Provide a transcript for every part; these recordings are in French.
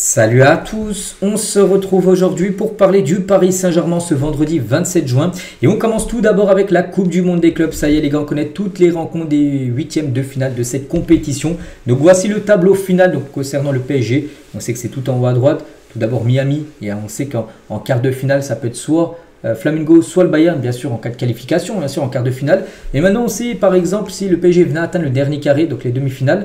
Salut à tous, on se retrouve aujourd'hui pour parler du Paris Saint-Germain ce vendredi 27 juin. Et on commence tout d'abord avec la Coupe du Monde des clubs. Ça y est les gars, on connaît toutes les rencontres des huitièmes de finale de cette compétition. Donc voici le tableau final donc, concernant le PSG. On sait que c'est tout en haut à droite. Tout d'abord Miami, et on sait qu'en quart de finale ça peut être soit Flamengo, soit le Bayern, bien sûr en cas de qualification, bien sûr en quart de finale. Et maintenant on sait par exemple si le PSG venait atteindre le dernier carré, donc les demi-finales.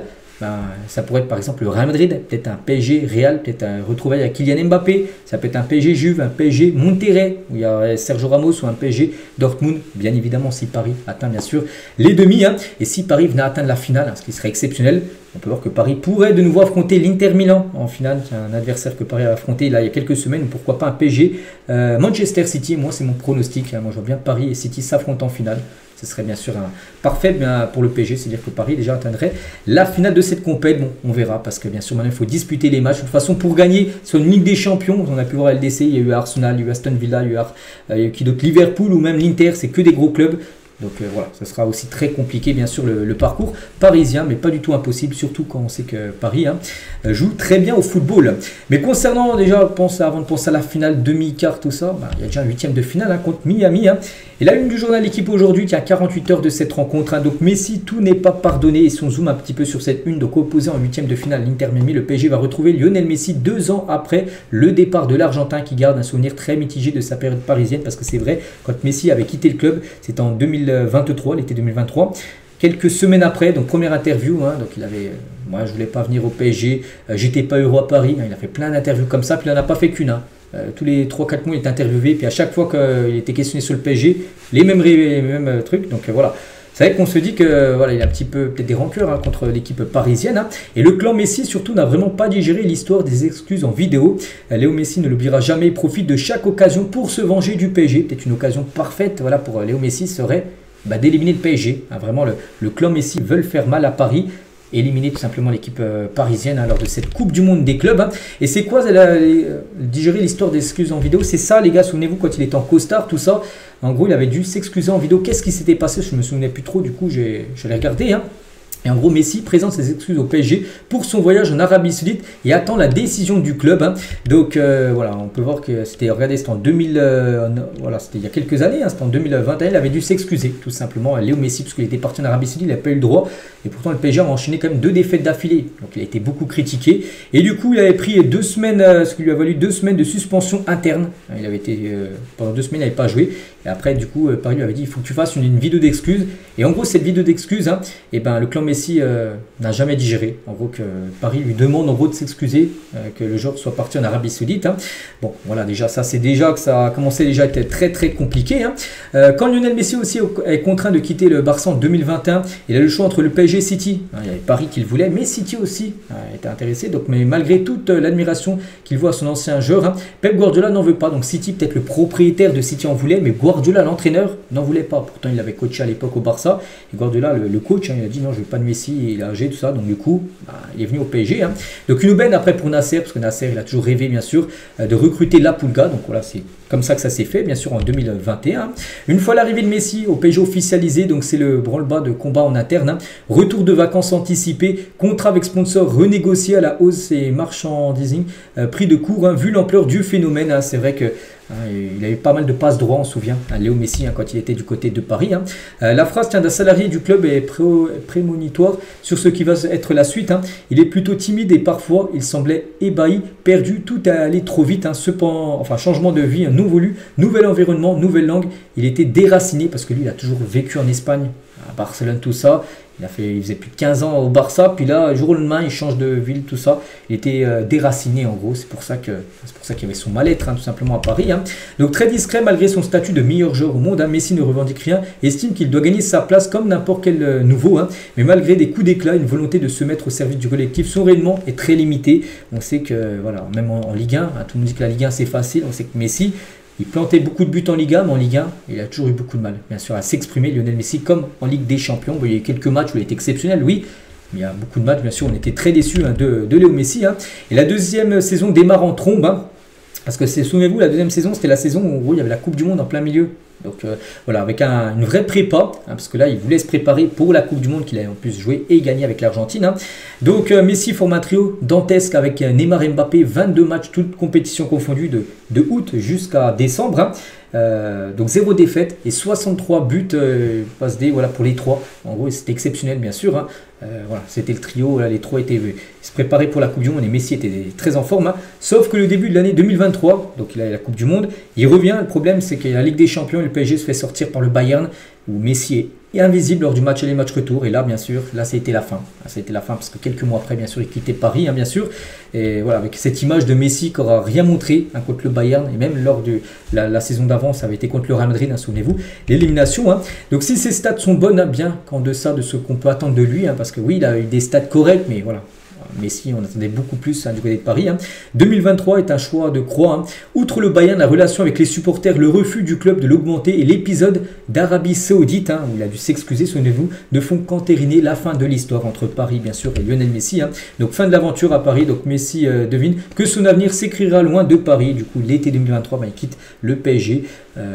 Ça pourrait être par exemple le Real Madrid, peut-être un PSG Real, peut-être un retrouvaille à Kylian Mbappé, ça peut être un PSG Juve, un PSG Monterrey, où il y a Sergio Ramos, ou un PSG Dortmund, bien évidemment si Paris atteint bien sûr les demi. Et si Paris venait atteindre la finale, ce qui serait exceptionnel, on peut voir que Paris pourrait de nouveau affronter l'Inter Milan en finale. C'est un adversaire que Paris a affronté là, il y a quelques semaines, pourquoi pas un PSG Manchester City, moi c'est mon pronostic, moi je vois bien Paris et City s'affrontent en finale. Ce serait bien sûr parfait pour le PSG, c'est-à-dire que Paris déjà atteindrait la finale de cette compète. Bon, on verra parce que bien sûr maintenant il faut disputer les matchs. De toute façon pour gagner sur une Ligue des Champions, on a pu voir LDC, il y a eu Arsenal, il y a eu Aston Villa, il y a eu qui d'autre, Liverpool ou même l'Inter, c'est que des gros clubs. Donc voilà, ce sera aussi très compliqué bien sûr le parcours parisien, mais pas du tout impossible, surtout quand on sait que Paris joue très bien au football. Mais concernant déjà, avant de penser à la finale, demi-quart, tout ça, il y a déjà un huitième de finale contre Miami. Et la une du journal L'équipe aujourd'hui qui a 48 heures de cette rencontre. Donc Messi, tout n'est pas pardonné. Et si on zoome un petit peu sur cette une, donc opposé en huitième de finale, l'Inter Miami, le PSG va retrouver Lionel Messi 2 ans après le départ de l'Argentin qui garde un souvenir très mitigé de sa période parisienne. Parce que c'est vrai, quand Messi avait quitté le club, c'était en 2023, l'été 2023. Quelques semaines après, donc première interview, donc il avait, moi je voulais pas venir au PSG, j'étais pas heureux à Paris, il a fait plein d'interviews comme ça, puis il n'en a pas fait qu'une. Tous les 3-4 mois il était interviewé, puis à chaque fois qu'il était questionné sur le PSG, les mêmes trucs, donc voilà. C'est vrai qu'on se dit que voilà, il a un petit peu peut-être des rancœurs contre l'équipe parisienne. Et le clan Messi surtout n'a vraiment pas digéré l'histoire des excuses en vidéo. Léo Messi ne l'oubliera jamais, il profite de chaque occasion pour se venger du PSG. Peut-être une occasion parfaite voilà, pour Léo Messi serait d'éliminer le PSG. Vraiment le clan Messi veulent faire mal à Paris. Éliminer tout simplement l'équipe parisienne lors de cette Coupe du Monde des clubs. Et c'est quoi digérer l'histoire des excuses en vidéo? C'est ça les gars, souvenez-vous quand il était en costard, tout ça. En gros il avait dû s'excuser en vidéo. Qu'est-ce qui s'était passé? Je ne me souvenais plus trop, du coup j'allais regarder. Et en gros, Messi présente ses excuses au PSG pour son voyage en Arabie Saoudite et attend la décision du club. Donc voilà, on peut voir que c'était, regardez, c'était en 2000, voilà, c'était il y a quelques années, c'était en 2021, il avait dû s'excuser tout simplement à Léo Messi parce qu'il était parti en Arabie Saoudite, il n'a pas eu le droit. Et pourtant, le PSG a enchaîné quand même 2 défaites d'affilée. Donc il a été beaucoup critiqué. Et du coup, il avait pris 2 semaines, ce qui lui a valu 2 semaines de suspension interne. Il avait été, pendant 2 semaines, il n'avait pas joué. Et après, du coup, Paris lui avait dit, il faut que tu fasses une vidéo d'excuses. Et en gros, cette vidéo d'excuses, et le clan Messi n'a jamais digéré. En gros, que Paris lui demande en gros de s'excuser, que le joueur soit parti en Arabie Saoudite. Bon, voilà, déjà, ça, c'est déjà que ça a commencé déjà à être très, très compliqué. Quand Lionel Messi aussi est contraint de quitter le Barça en 2021, il a le choix entre le PSG et City. Il y avait Paris qui le voulait, mais City aussi était intéressé. Donc, mais malgré toute l'admiration qu'il voit à son ancien joueur, Pep Guardiola n'en veut pas. Donc, City, peut-être le propriétaire de City en voulait, mais Guardiola, l'entraîneur, n'en voulait pas. Pourtant, il avait coaché à l'époque au Barça. Et Guardiola, le coach, il a dit non, je veux pas de Messi, il a âgé, tout ça. Donc, du coup, il est venu au PSG. Donc, une aubaine après pour Nasser, parce que Nasser, il a toujours rêvé, bien sûr, de recruter La Pulga. Donc, voilà, c'est comme ça que ça s'est fait, bien sûr, en 2021. Une fois l'arrivée de Messi au PSG officialisé, donc c'est le branle-bas de combat en interne. Retour de vacances anticipé, contrat avec sponsor renégocié à la hausse et marchandising, prix de court, vu l'ampleur du phénomène. C'est vrai que il a eu pas mal de passes droits, on se souvient, Léo Messi, quand il était du côté de Paris. La phrase d'un salarié du club est prémonitoire sur ce qui va être la suite. Il est plutôt timide et parfois il semblait ébahi, perdu, tout a allé trop vite. Cependant, enfin, changement de vie non voulu, nouvel environnement, nouvelle langue. Il était déraciné parce que lui, il a toujours vécu en Espagne, à Barcelone, tout ça. Il faisait plus de 15 ans au Barça, puis là, jour au lendemain, il change de ville, tout ça. Il était déraciné, en gros. C'est pour ça qu'il y avait son mal-être, tout simplement, à Paris. Donc, très discret, malgré son statut de meilleur joueur au monde. Messi ne revendique rien, estime qu'il doit gagner sa place comme n'importe quel nouveau. Mais malgré des coups d'éclat, une volonté de se mettre au service du collectif, son rayonnement est très limité. On sait que, voilà, même en Ligue 1, tout le monde dit que la Ligue 1, c'est facile. On sait que Messi, il plantait beaucoup de buts en Ligue 1, mais en Ligue 1, il a toujours eu beaucoup de mal, bien sûr, à s'exprimer, Lionel Messi, comme en Ligue des Champions. Il y a eu quelques matchs où il était exceptionnel, oui, mais il y a beaucoup de matchs, bien sûr, on était très déçus de Léo Messi. Et la deuxième saison démarre en trombe, parce que souvenez-vous, la deuxième saison, c'était la saison où il y avait la Coupe du Monde en plein milieu. Donc voilà, avec une vraie prépa, parce que là il voulait se préparer pour la Coupe du Monde qu'il a en plus joué et gagné avec l'Argentine. Donc Messi forme un trio dantesque avec Neymar et Mbappé, 22 matchs, toutes compétitions confondues de août jusqu'à décembre. Donc 0 défaite et 63 buts passe D, voilà, pour les trois. En gros c'était exceptionnel bien sûr. Voilà, c'était le trio, là, les trois étaient se préparaient pour la Coupe du Monde et Messi était très en forme. Sauf que le début de l'année 2023, donc il a la Coupe du Monde, il revient. Le problème c'est qu'il y a la Ligue des Champions et le PSG se fait sortir par le Bayern où Messi est invisible lors du match aller match retour. Et là bien sûr, là c'était la fin. Ça a été la fin parce que quelques mois après bien sûr il quittait Paris bien sûr. Et voilà, avec cette image de Messi qui n'aura rien montré contre le Bayern et même lors de la saison d'avant, ça avait été contre le Real Madrid, souvenez-vous, l'élimination. Donc si ses stats sont bonnes, bien qu'en deçà de ce qu'on peut attendre de lui, parce que oui, il a eu des stats corrects, mais voilà. Messi, on attendait beaucoup plus du côté de Paris. 2023 est un choix de croix. Outre le Bayern, la relation avec les supporters, le refus du club de l'augmenter et l'épisode d'Arabie Saoudite, où il a dû s'excuser, souvenez-vous, ne font qu'entériner la fin de l'histoire entre Paris, bien sûr, et Lionel Messi. Donc fin de l'aventure à Paris. Donc Messi devine que son avenir s'écrira loin de Paris. Du coup, l'été 2023, il quitte le PSG.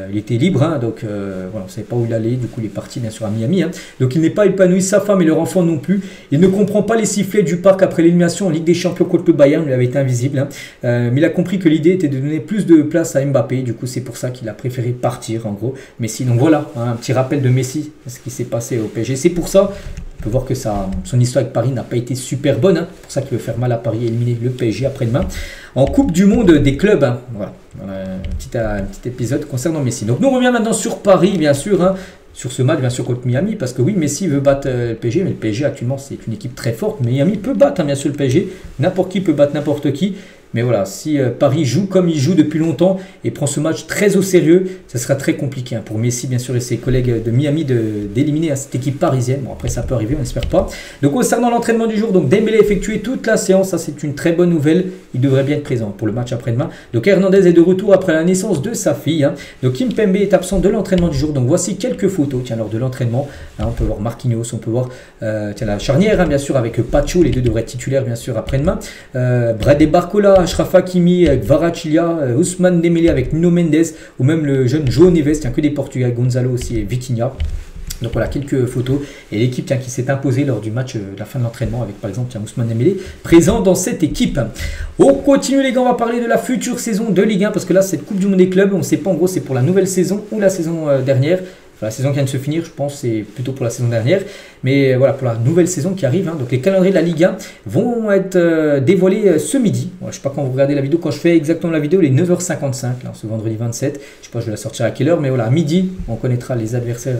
Il était libre, donc voilà, on ne savait pas où il allait. Du coup, il est parti, bien sûr, à Miami. Donc il n'est pas épanoui, sa femme et leur enfant non plus. Il ne comprend pas les sifflets du parc après l'élimination en Ligue des Champions contre le Bayern, il avait été invisible. Mais il a compris que l'idée était de donner plus de place à Mbappé. Du coup, c'est pour ça qu'il a préféré partir, en gros. Messi, donc voilà, un petit rappel de Messi, ce qui s'est passé au PSG. C'est pour ça, on peut voir que son histoire avec Paris n'a pas été super bonne. C'est pour ça qu'il veut faire mal à Paris et éliminer le PSG après-demain. En Coupe du Monde des clubs, voilà, un petit épisode concernant Messi. Donc nous on revient maintenant sur Paris, bien sûr. Sur ce match, bien sûr, contre Miami, parce que oui, Messi veut battre le PSG, mais le PSG actuellement c'est une équipe très forte. Miami peut battre, bien sûr, le PSG. N'importe qui peut battre n'importe qui. Mais voilà, si Paris joue comme il joue depuis longtemps et prend ce match très au sérieux, ça sera très compliqué pour Messi, bien sûr, et ses collègues de Miami d'éliminer cette équipe parisienne. Bon, après, ça peut arriver, on n'espère pas. Donc, concernant l'entraînement du jour, donc Dembélé a effectué toute la séance. Ça, c'est une très bonne nouvelle. Il devrait bien être présent pour le match après-demain. Donc, Hernandez est de retour après la naissance de sa fille. Donc, Kimpembe est absent de l'entraînement du jour. Donc, voici quelques photos lors de l'entraînement. On peut voir Marquinhos, on peut voir la charnière, bien sûr, avec Pacho. Les deux devraient être titulaires, bien sûr, après-demain. Bradley Barcola, Achraf Hakimi avec Kvaratskhelia, Ousmane Dembélé avec Nuno Mendes, ou même le jeune João Neves, que des Portugais, Gonzalo aussi et Vitinha. Donc voilà, quelques photos. Et l'équipe qui s'est imposée lors du match de la fin de l'entraînement avec par exemple Ousmane Dembélé présent dans cette équipe. On continue les gars, on va parler de la future saison de Ligue 1 parce que là cette Coupe du Monde des clubs, on ne sait pas en gros c'est pour la nouvelle saison ou la saison dernière. Enfin, la saison qui vient de se finir, je pense c'est plutôt pour la saison dernière. Mais voilà, pour la nouvelle saison qui arrive, donc les calendriers de la Ligue 1 vont être dévoilés ce midi. Voilà, je ne sais pas quand vous regardez la vidéo, quand je fais exactement la vidéo, les 9h55, là, ce vendredi 27. Je ne sais pas, je vais la sortir à quelle heure, mais voilà, à midi, on connaîtra les adversaires,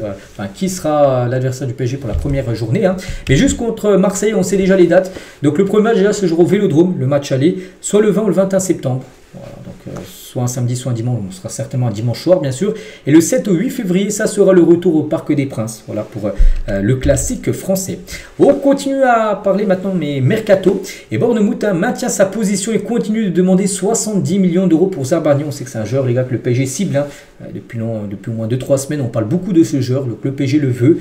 qui sera l'adversaire du PSG pour la première journée. Mais juste contre Marseille, on sait déjà les dates. Donc le premier match, déjà, se jouera au Vélodrome, le match aller, soit le 20 ou le 21 septembre. Voilà, donc soit un samedi, soit un dimanche, on sera certainement un dimanche soir bien sûr. Et le 7 au 8 février, ça sera le retour au Parc des Princes, voilà pour le classique français. On continue à parler maintenant mais mercato. Et Bournemouth maintient sa position et continue de demander 70 millions d'euros pour Zabarnyi. On sait que c'est un joueur les gars que le PSG cible depuis au moins 2-3 semaines, on parle beaucoup de ce joueur, donc le PSG le veut.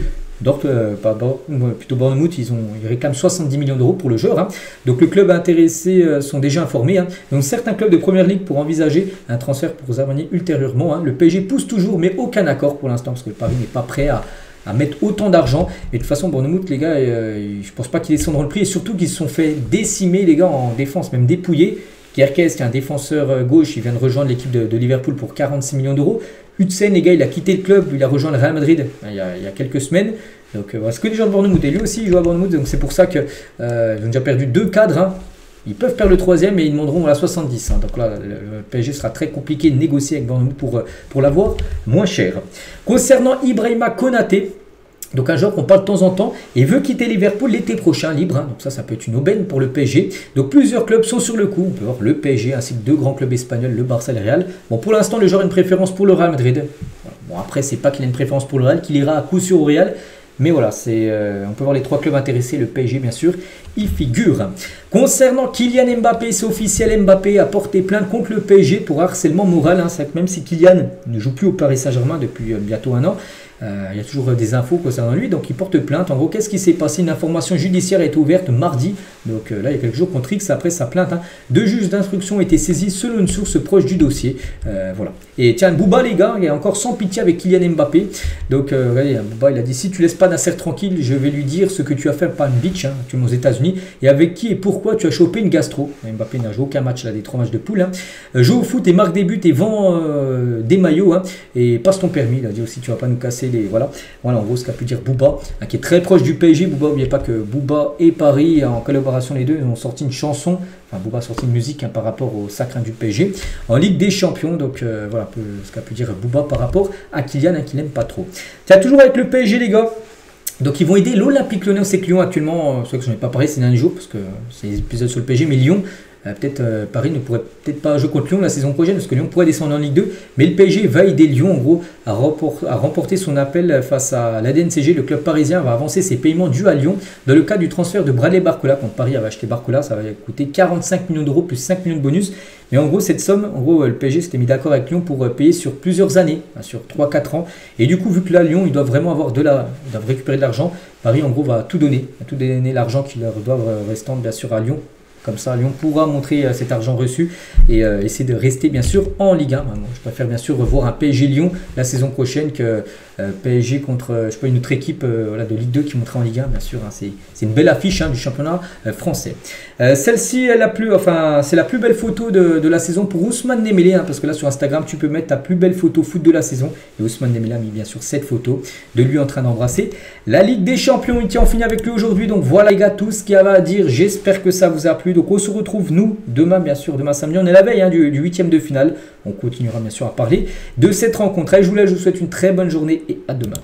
Plutôt Bournemouth, ils réclament 70 millions d'euros pour le joueur. Donc le club intéressé sont déjà informés. Donc certains clubs de première ligue pour envisager un transfert pour Zabarnyi ultérieurement. Le PSG pousse toujours, mais aucun accord pour l'instant parce que le Paris n'est pas prêt à mettre autant d'argent. Et de toute façon, Bournemouth, les gars, je pense pas qu'ils descendront le prix et surtout qu'ils se sont fait décimer, les gars, en défense, même dépouillés. Kerkez, qui est un défenseur gauche, il vient de rejoindre l'équipe de Liverpool pour 46 millions d'euros. Hudson, les gars, il a quitté le club, il a rejoint le Real Madrid il y a quelques semaines. Donc voilà, c'est que des gens de Bournemouth. Et lui aussi, il joue à Bournemouth, donc c'est pour ça qu'ils ont déjà perdu 2 cadres. Ils peuvent perdre le 3e et ils demanderont la 70. Donc là, le PSG sera très compliqué de négocier avec Bournemouth pour l'avoir moins cher. Concernant Ibrahima Konaté, donc un joueur qu'on parle de temps en temps et veut quitter Liverpool l'été prochain libre. Donc ça peut être une aubaine pour le PSG. Donc plusieurs clubs sont sur le coup. On peut voir le PSG ainsi que 2 grands clubs espagnols, le Barça et le Real. Bon, pour l'instant, le joueur a une préférence pour le Real Madrid. Bon, après, c'est pas qu'il a une préférence pour le Real, qu'il ira à coup sûr au Real. Mais voilà, on peut voir les 3 clubs intéressés, le PSG bien sûr, y figure. Concernant Kylian Mbappé, c'est officiel, Mbappé a porté plainte contre le PSG pour harcèlement moral. C'est que même si Kylian ne joue plus au Paris Saint-Germain depuis bientôt 1 an, Il y a toujours des infos concernant lui, donc il porte plainte. En gros, qu'est-ce qui s'est passé? Une information judiciaire a été ouverte mardi, donc là il y a quelques jours contre X après sa plainte. Deux juges d'instruction ont été saisis selon une source proche du dossier. Voilà. Et tiens, Booba les gars, il est encore sans pitié avec Kylian Mbappé. Donc regardez, Booba il a dit: si tu laisses pas Nasser tranquille, je vais lui dire ce que tu as fait par une bitch, actuellement aux États-Unis, et avec qui et pourquoi tu as chopé une gastro. Mbappé n'a joué aucun match là, des 3 matchs de poule. Joue au foot et marque des buts et vend des maillots, et passe ton permis. Il a dit aussi: tu vas pas nous casser les. Voilà en gros ce qu'a pu dire Booba, qui est très proche du PSG. Booba, n'oubliez pas que Booba et Paris, en collaboration les deux, ont sorti une chanson. Enfin, Booba a sorti une musique par rapport au sacre du PSG en Ligue des Champions. Donc voilà un peu ce qu'a pu dire Booba par rapport à Kylian, qu'il n'aime pas trop. Tiens, toujours avec le PSG les gars. Donc ils vont aider l'Olympique Lyonnais, c'est que Lyon actuellement, c'est vrai que je n'en ai pas parlé ces derniers jours parce que c'est des épisodes sur le PSG, mais Lyon, Paris ne pourrait peut-être pas jouer contre Lyon la saison prochaine parce que Lyon pourrait descendre en Ligue 2, mais le PSG va aider Lyon en gros à remporter son appel face à la DNCG. Le club parisien va avancer ses paiements dus à Lyon dans le cadre du transfert de Bradley Barcola. Quand Paris avait acheté Barcola, ça va coûter 45 millions d'euros plus 5 millions de bonus. Mais en gros, cette somme, en gros, le PSG s'était mis d'accord avec Lyon pour payer sur plusieurs années, sur 3-4 ans. Et du coup, vu que là, Lyon, ils doivent vraiment avoir ils doivent récupérer de l'argent, Paris, en gros, va tout donner l'argent qu'ils leur doivent restant, bien sûr, à Lyon. Comme ça, Lyon pourra montrer cet argent reçu et essayer de rester bien sûr en Ligue 1. Moi, je préfère bien sûr revoir un PSG Lyon la saison prochaine que PSG contre une autre équipe de Ligue 2 qui montera en Ligue 1. Bien sûr, c'est une belle affiche du championnat français. Celle-ci, c'est la plus belle photo de la saison pour Ousmane Dembélé, parce que là sur Instagram, tu peux mettre ta plus belle photo foot de la saison. Et Ousmane Dembélé a mis bien sûr cette photo de lui en train d'embrasser la Ligue des Champions. Il tient en finit avec lui aujourd'hui. Donc voilà les gars, tout ce qu'il y avait à dire. J'espère que ça vous a plu. Donc on se retrouve nous demain, bien sûr, demain samedi. On est la veille du 8e de finale. On continuera bien sûr à parler de cette rencontre. Allez, je vous souhaite une très bonne journée et à demain.